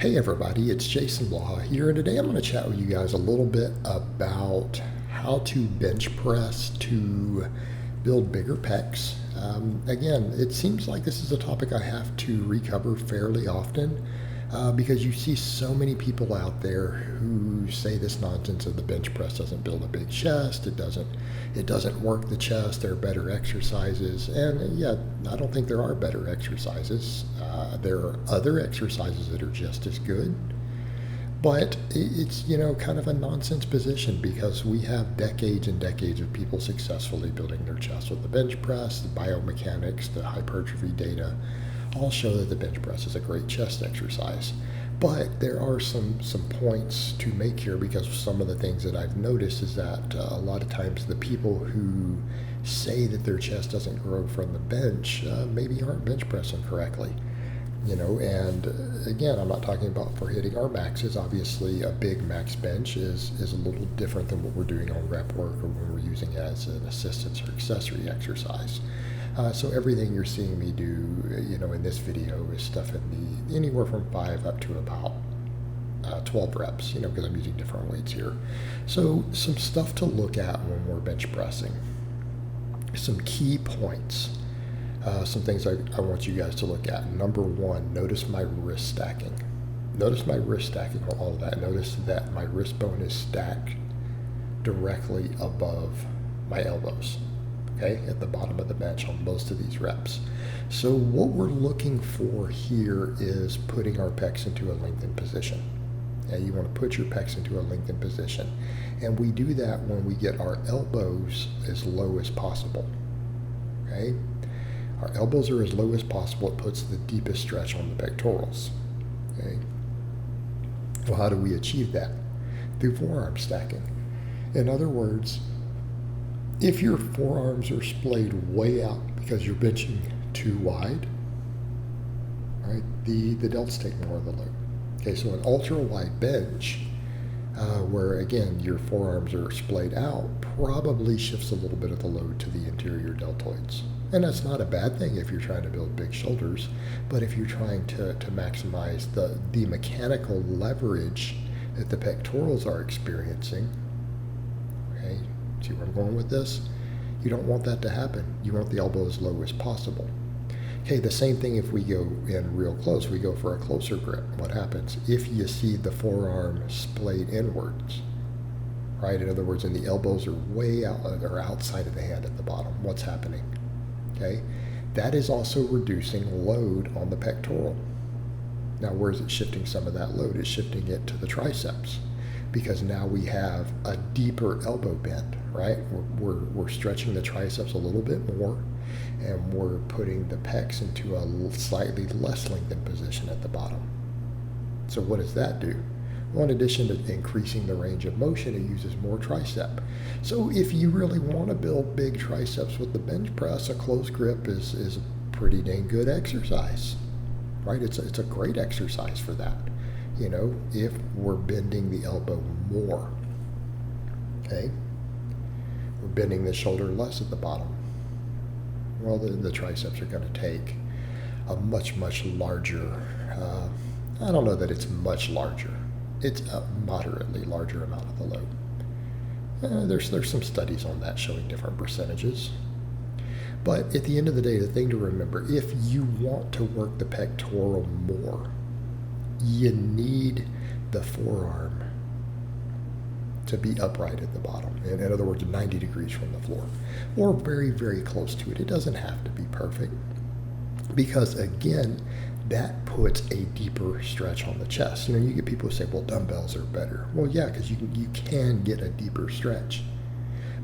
Hey everybody, it's Jason Blaha here, and today I'm going to chat with you guys a little bit about how to bench press to build bigger pecs. Again, it seems like this is a topic I have to recover fairly often because you see so many people out there who say this nonsense of the bench press doesn't build a big chest, it doesn't work the chest, there are better exercises, and yeah, I don't think there are better exercises. There are other exercises that are just as good, but it's kind of a nonsense position because we have decades and decades of people successfully building their chest with the bench press. The biomechanics, the hypertrophy data all show that the bench press is a great chest exercise. But there are some points to make here, because some of the things that I've noticed is that a lot of times the people who say that their chest doesn't grow from the bench maybe aren't bench pressing correctly. And again, I'm not talking about for hitting our maxes. Obviously, a big max bench is a little different than what we're doing on rep work or when we're using it as an assistance or accessory exercise. So everything you're seeing me do, in this video is stuff in the anywhere from 5 up to about 12 reps, because I'm using different weights here. So some stuff to look at when we're bench pressing. Some key points. Some things I want you guys to look at. Number one, notice my wrist stacking. Notice my wrist stacking on all of that. Notice that my wrist bone is stacked directly above my elbows, okay, at the bottom of the bench on most of these reps. So what we're looking for here is putting our pecs into a lengthened position. And you want to put your pecs into a lengthened position. And we do that when we get our elbows as low as possible, okay? Our elbows are as low as possible. It puts the deepest stretch on the pectorals. Okay. Well, how do we achieve that? Through forearm stacking. In other words, if your forearms are splayed way out because you're benching too wide, right, the delts take more of the load. Okay, so an ultra wide bench, where again your forearms are splayed out, probably shifts a little bit of the load to the interior deltoids. And that's not a bad thing if you're trying to build big shoulders, but if you're trying to maximize the mechanical leverage that the pectorals are experiencing, okay, see where I'm going with this? You don't want that to happen. You want the elbow as low as possible. Okay, the same thing if we go in real close, we go for a closer grip. What happens? If you see the forearm splayed inwards, right? In other words, and the elbows are way out, or outside of the hand at the bottom, what's happening? Okay, that is also reducing load on the pectoral. Now, where is it shifting some of that load? It's shifting it to the triceps, because now we have a deeper elbow bend, right? We're stretching the triceps a little bit more, and we're putting the pecs into a slightly less lengthened position at the bottom. So what does that do? Well, in addition to increasing the range of motion, it uses more tricep. So if you really want to build big triceps with the bench press, a close grip is a pretty dang good exercise, right? It's a great exercise for that, if we're bending the elbow more, okay? We're bending the shoulder less at the bottom. Well, the triceps are going to take a much larger, I don't know that it's much larger. It's a moderately larger amount of the load. There's some studies on that showing different percentages. But at the end of the day, the thing to remember, if you want to work the pectoral more, you need the forearm to be upright at the bottom. In other words, 90 degrees from the floor, or very, very close to it. It doesn't have to be perfect, because again, that puts a deeper stretch on the chest. You get people who say, well, dumbbells are better. Well, yeah, because you can get a deeper stretch.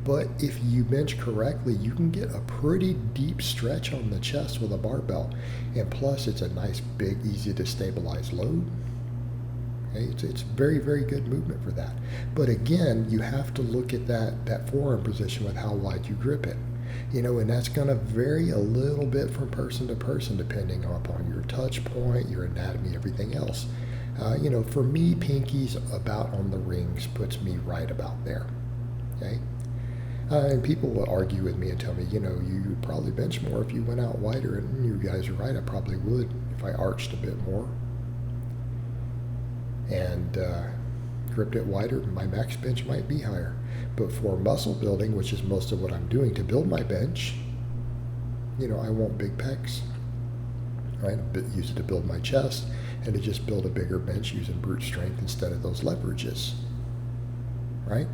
But if you bench correctly, you can get a pretty deep stretch on the chest with a barbell. And plus, it's a nice, big, easy to stabilize load. Okay? It's very, very good movement for that. But again, you have to look at that forearm position with how wide you grip it. And that's going to vary a little bit from person to person depending upon your touch point, your anatomy, everything else. For me, pinkies about on the rings puts me right about there. Okay? And people will argue with me and tell me, you'd probably bench more if you went out wider. And you guys are right, I probably would if I arched a bit more. and gripped it wider, my max bench might be higher. But for muscle building, which is most of what I'm doing to build my bench, I want big pecs, right? Use it to build my chest and to just build a bigger bench using brute strength instead of those leverages, right?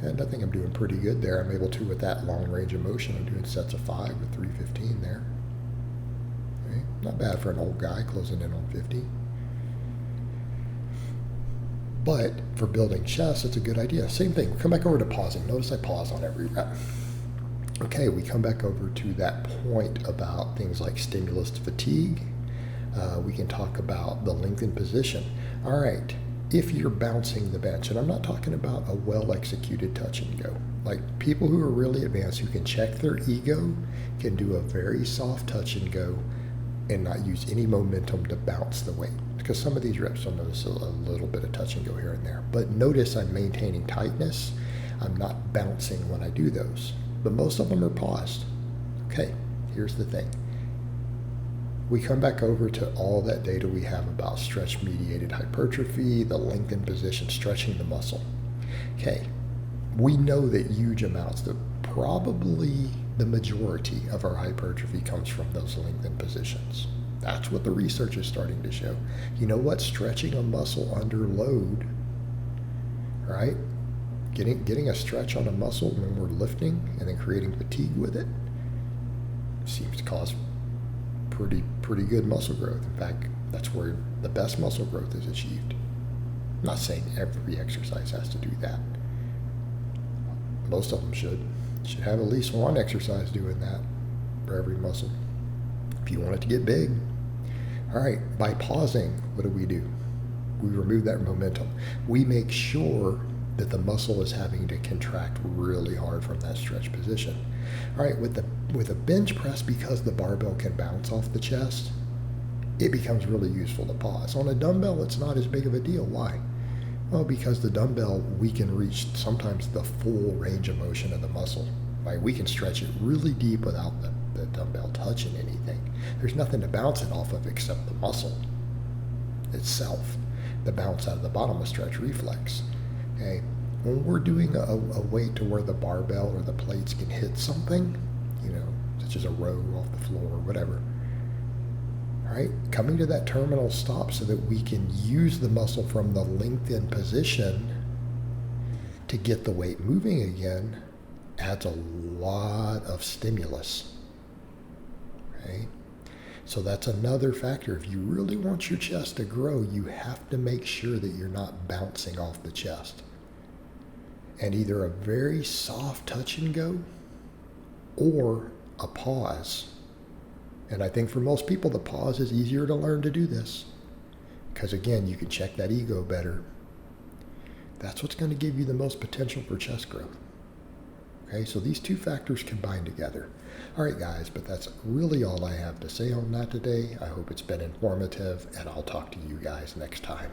And I think I'm doing pretty good there. I'm able to, with that long range of motion, I'm doing sets of 5 with 315 there. Okay? Not bad for an old guy closing in on 50. But for building chest, it's a good idea. Same thing. Come back over to pausing. Notice I pause on every rep. Okay, we come back over to that point about things like stimulus to fatigue. We can talk about the lengthened position. All right, if you're bouncing the bench, and I'm not talking about a well-executed touch and go. Like people who are really advanced, who can check their ego, can do a very soft touch and go and not use any momentum to bounce the weight. Because some of these reps will notice a little bit of touch and go here and there. But notice I'm maintaining tightness. I'm not bouncing when I do those. But most of them are paused. Okay, here's the thing. We come back over to all that data we have about stretch-mediated hypertrophy, the lengthened position, stretching the muscle. Okay, we know that huge amounts, that probably the majority of our hypertrophy comes from those lengthened positions. That's what the research is starting to show. You know what? Stretching a muscle under load, right? Getting a stretch on a muscle when we're lifting and then creating fatigue with it seems to cause pretty good muscle growth. In fact, that's where the best muscle growth is achieved. I'm not saying every exercise has to do that. Most of them should have at least one exercise doing that for every muscle if you want it to get big. All right, by pausing, what do? We remove that momentum. We make sure that the muscle is having to contract really hard from that stretch position. All right, with a bench press, because the barbell can bounce off the chest, it becomes really useful to pause. On a dumbbell, it's not as big of a deal. Why? Well, because the dumbbell, we can reach sometimes the full range of motion of the muscle. Right? We can stretch it really deep without the dumbbell touching anything. There's nothing to bounce it off of except the muscle itself. The bounce out of the bottom of stretch reflex. Okay, when we're doing a weight to where the barbell or the plates can hit something, such as a row off the floor or whatever, all right, coming to that terminal stop so that we can use the muscle from the lengthened position to get the weight moving again adds a lot of stimulus. Okay? So that's another factor. If you really want your chest to grow, you have to make sure that you're not bouncing off the chest. And either a very soft touch and go or a pause. And I think for most people, the pause is easier to learn to do this. Because again, you can check that ego better. That's what's going to give you the most potential for chest growth. Okay, so these two factors combine together. All right, guys, but that's really all I have to say on that today. I hope it's been informative, and I'll talk to you guys next time.